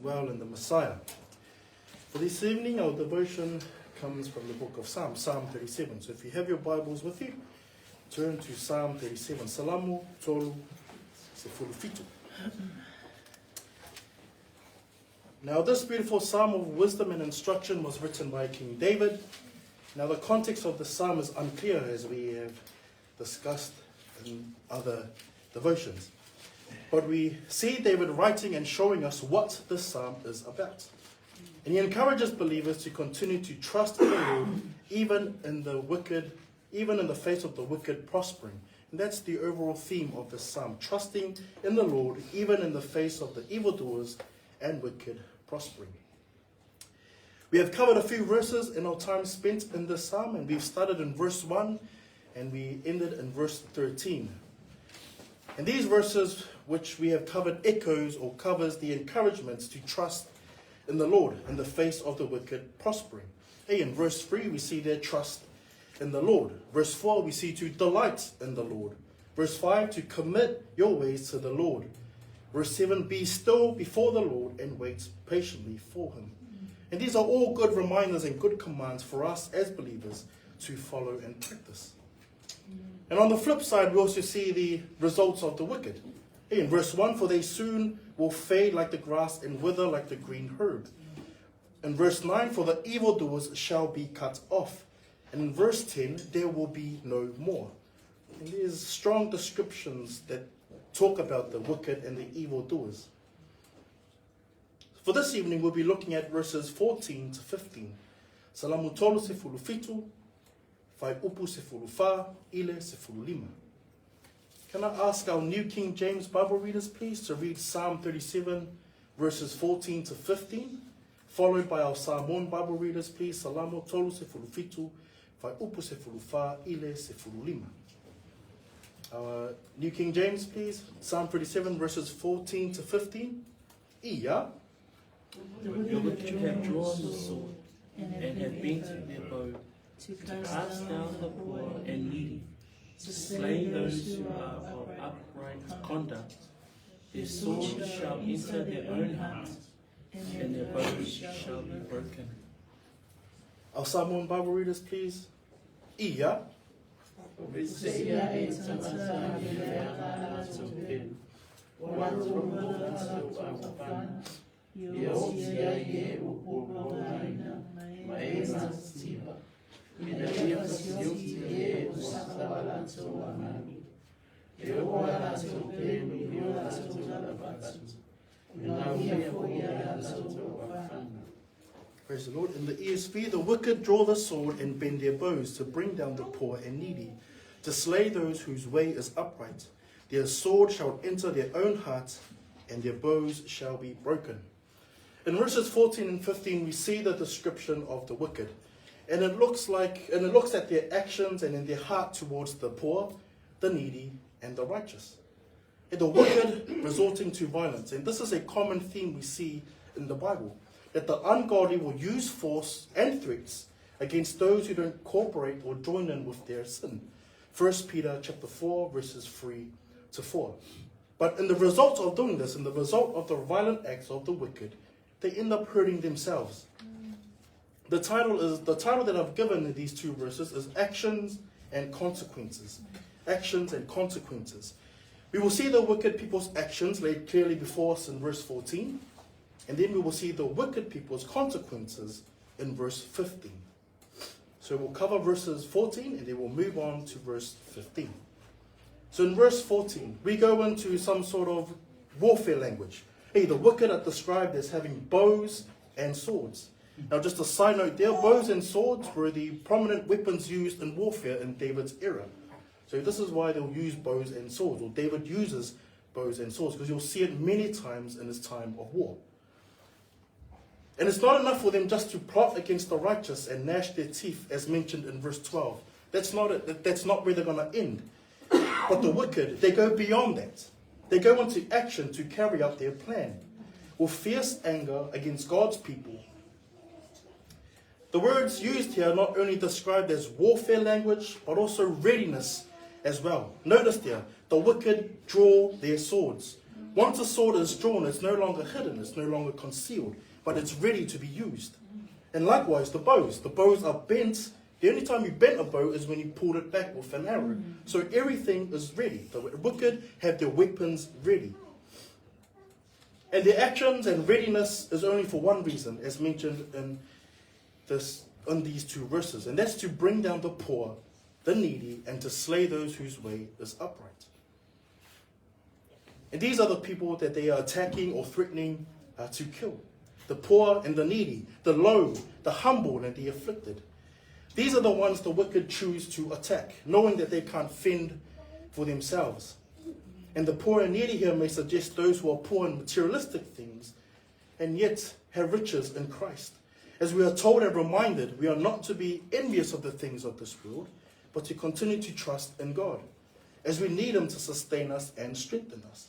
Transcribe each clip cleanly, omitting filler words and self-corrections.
well in the Messiah. For this evening, our devotion comes from the book of Psalm 37. So if you have your Bibles with you, turn to Psalm 37. Salamu tolu se fulufitu. Now this beautiful psalm of wisdom and instruction was written by King David. Now the context of the psalm is unclear, as we have discussed in other devotions. But we see David writing and showing us what this psalm is about. And he encourages believers to continue to trust in the Lord, even in the face of the wicked prospering. And that's the overall theme of this psalm, trusting in the Lord, even in the face of the evildoers and wicked prospering. We have covered a few verses in our time spent in this psalm, and we've started in verse 1 and we ended in verse 13. And these verses, which we have covered, echoes or covers the encouragements to trust in the Lord in the face of the wicked prospering. In verse 3, we see their trust in the Lord. Verse 4, we see to delight in the Lord. Verse 5, to commit your ways to the Lord. Verse 7, be still before the Lord and wait patiently for him. And these are all good reminders and good commands for us as believers to follow and practice. And on the flip side, we also see the results of the wicked. In verse 1, for they soon will fade like the grass and wither like the green herb. In verse 9, for the evildoers shall be cut off. And in verse 10, there will be no more. And there's strong descriptions that talk about the wicked and the evildoers. For this evening, we'll be looking at verses 14 to 15. Salamu tolu se fulufitu, fai upu se fulufa, ile se fululima. Can I ask our New King James Bible readers, please, to read Psalm 37, verses 14 to 15, followed by our Samoan Bible readers, please. Salamu tolu se fulufitu, fai upu se fulufa, ile se fululima. Our New King James, please. Psalm 37, verses 14 to 15. Iya. The wicked have drawn the sword and have bent their bow to cast down the poor and needy, to slay those who are of upright conduct. Their sword shall enter their own heart, and their bows shall be broken. Our Samoan Bible readers, please. Iya. Praise the Lord. In the ESV, the wicked draw the sword and bend their bows to bring down the poor and needy, to slay those whose way is upright. Their sword shall enter their own hearts, and their bows shall be broken. In verses 14 and 15, we see the description of the wicked. And it looks at their actions and in their heart towards the poor, the needy, and the righteous. And the wicked resorting to violence. And this is a common theme we see in the Bible, that the ungodly will use force and threats against those who don't cooperate or join in with their sin. 1 Peter chapter 4, verses 3 to 4. But in the result of doing this, in the result of the violent acts of the wicked, they end up hurting themselves. The title that I've given in these two verses is Actions and Consequences. Actions and Consequences. We will see the wicked people's actions laid clearly before us in verse 14, and then we will see the wicked people's consequences in verse 15. So we'll cover verses 14 and then we'll move on to verse 15. So in verse 14, we go into some sort of warfare language. The wicked are described as having bows and swords. Now just a side note there, bows and swords were the prominent weapons used in warfare in David's era. So this is why they'll use bows and swords, or David uses bows and swords, because you'll see it many times in his time of war. And it's not enough for them just to plot against the righteous and gnash their teeth, as mentioned in verse 12. That's not it. That's not where they're going to end. But the wicked, they go beyond that. They go into action to carry out their plan, with fierce anger against God's people. The words used here are not only described as warfare language, but also readiness as well. Notice there, the wicked draw their swords. Once a sword is drawn, it's no longer hidden, it's no longer concealed, but it's ready to be used. And likewise, the bows. The bows are bent. The only time you bent a bow is when you pulled it back with an arrow. So everything is ready. The wicked have their weapons ready. And their actions and readiness is only for one reason, as mentioned in these two verses. And that's to bring down the poor, the needy, and to slay those whose way is upright. And these are the people that they are attacking or threatening to kill. The poor and the needy, the low, the humble and the afflicted. These are the ones the wicked choose to attack, knowing that they can't fend for themselves. And the poor and needy here may suggest those who are poor in materialistic things and yet have riches in Christ. As we are told and reminded, we are not to be envious of the things of this world, but to continue to trust in God, as we need Him to sustain us and strengthen us.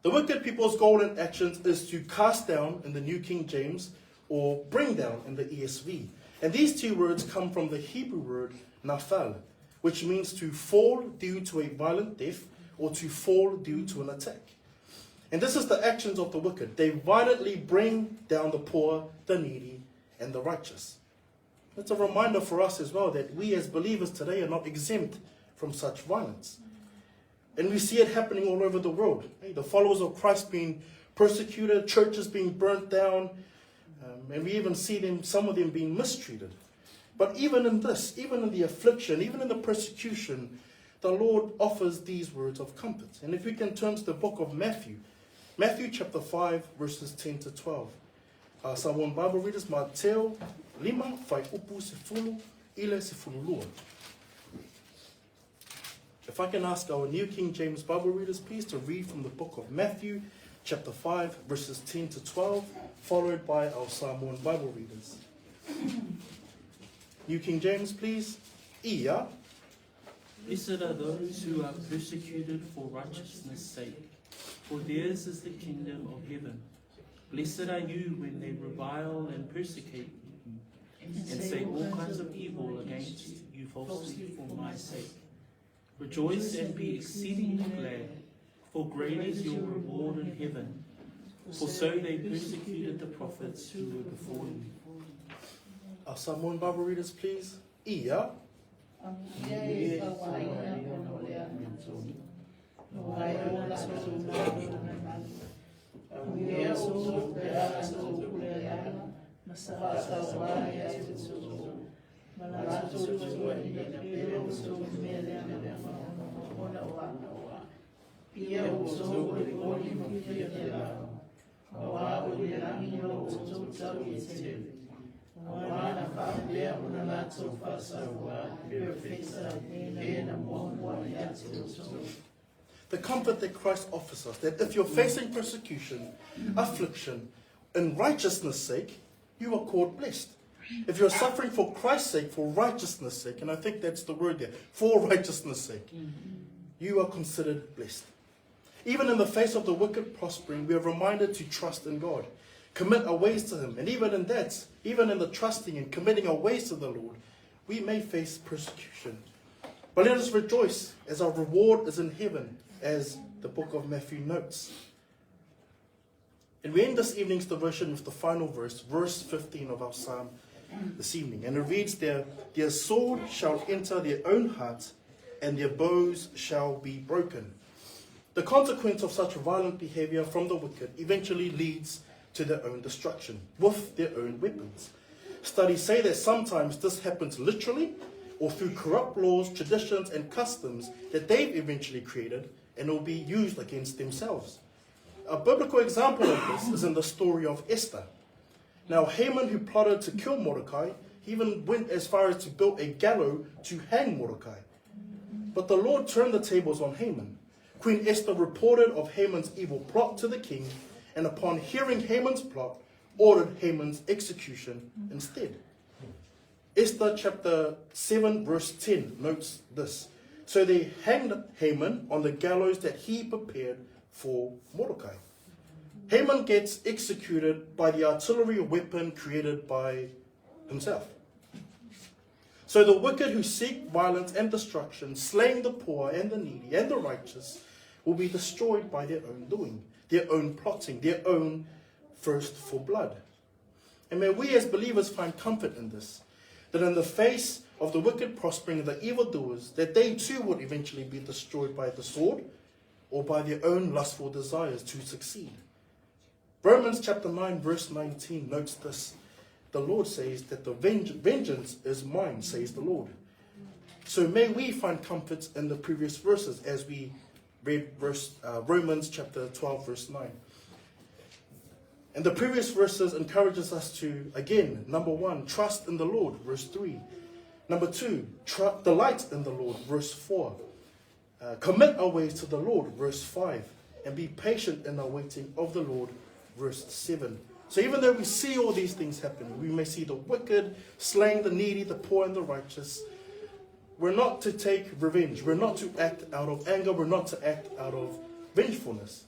The wicked people's goal in actions is to cast down in the New King James or bring down in the ESV. And these two words come from the Hebrew word nafal, which means to fall due to a violent death or to fall due to an attack. And this is the actions of the wicked. They violently bring down the poor, the needy, and the righteous. It's a reminder for us as well that we as believers today are not exempt from such violence. And we see it happening all over the world. The followers of Christ being persecuted, churches being burnt down, and we even see some of them being mistreated. But even in this, even in the affliction, even in the persecution, the Lord offers these words of comfort. And if we can turn to the book of Matthew chapter 5, verses 10 to 12. Samoan Bible readers, Mateo 5, fai upu se fulu, ile se fululua. If I can ask our New King James Bible readers, please, to read from the book of Matthew, chapter 5, verses 10 to 12, followed by our Samoan Bible readers. New King James, please. Ia. Blessed are those who are persecuted for righteousness' sake, for theirs is the kingdom of heaven. Blessed are you when they revile and persecute you, and say all kinds of evil against you falsely for my sake. Rejoice and be exceedingly glad, for great is your reward in heaven. For so they persecuted the prophets who were before you. Our Samoan Bible readers, please. Ia. The comfort that Christ offers us, that if you're facing persecution, affliction, in righteousness' sake, you are called blessed. If you're suffering for Christ's sake, for righteousness' sake, and I think that's the word there, for righteousness' sake, you are considered blessed. Even in the face of the wicked prospering, we are reminded to trust in God, commit our ways to Him. And even in that, even in the trusting and committing our ways to the Lord, we may face persecution. But let us rejoice as our reward is in heaven, as the book of Matthew notes. And we end this evening's devotion with the final verse, verse 15 of our psalm this evening. And it reads there, their sword shall enter their own heart, and their bows shall be broken. The consequence of such violent behavior from the wicked eventually leads to their own destruction with their own weapons. Studies say that sometimes this happens literally or through corrupt laws, traditions, and customs that they've eventually created and will be used against themselves. A biblical example of this is in the story of Esther. Now, Haman, who plotted to kill Mordecai, he even went as far as to build a gallows to hang Mordecai. But the Lord turned the tables on Haman. Queen Esther reported of Haman's evil plot to the king, and upon hearing Haman's plot, ordered Haman's execution instead. Esther chapter 7 verse 10 notes this. So they hanged Haman on the gallows that he prepared for Mordecai. Haman gets executed by the artillery weapon created by himself. So the wicked who seek violence and destruction, slaying the poor and the needy and the righteous, will be destroyed by their own doing, their own plotting, their own thirst for blood. And may we as believers find comfort in this, that in the face of the wicked prospering and the evildoers, that they too would eventually be destroyed by the sword or by their own lustful desires to succeed. Romans chapter 9 verse 19 notes this. The Lord says that the vengeance is mine, says the Lord. So may we find comfort in the previous verses as we read Romans chapter 12 verse 9. And the previous verses encourages us to, again, number 1, trust in the Lord, verse 3. Number 2, delight in the Lord, verse 4. Commit our ways to the Lord, verse 5. And be patient in the waiting of the Lord, verse 7. So even though we see all these things happening, we may see the wicked slaying the needy, the poor and the righteous. We're not to take revenge. We're not to act out of anger. We're not to act out of vengefulness.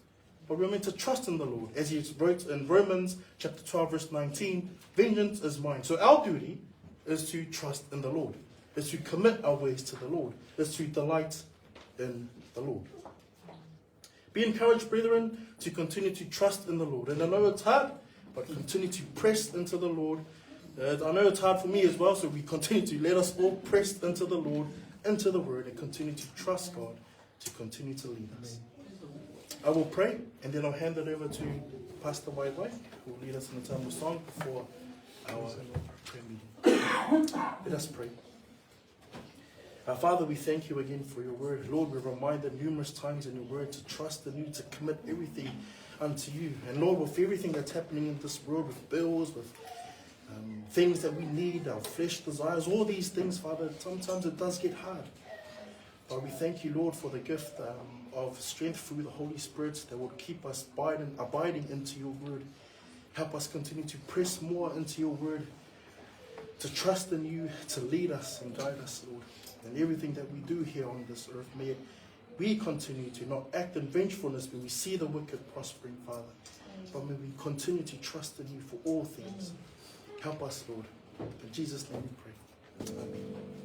But we're meant to trust in the Lord. As he wrote in Romans chapter 12 verse 19, vengeance is mine. So our duty is to trust in the Lord, is to commit our ways to the Lord, is to delight in the Lord. Be encouraged, brethren, to continue to trust in the Lord. And I know it's hard, but continue to press into the Lord. I know it's hard for me as well, so we continue to let us all press into the Lord, into the Word, and continue to trust God to continue to lead us. I will pray, and then I'll hand it over to Pastor Waiwai, who will lead us in a time of song before our prayer meeting. Let us pray. Our Father, we thank you again for your word. Lord, we're reminded numerous times in your word to trust in you, to commit everything unto you. And Lord, with everything that's happening in this world, with bills, with things that we need, our flesh desires, all these things, Father, sometimes it does get hard. But we thank you, Lord, for the gift of strength through the Holy Spirit that will keep us abiding into your word. Help us continue to press more into your word, to trust in you, to lead us and guide us, Lord. And everything that we do here on this earth, may we continue to not act in vengefulness when we see the wicked prospering, Father. But may we continue to trust in you for all things. Help us, Lord. In Jesus' name we pray. Amen.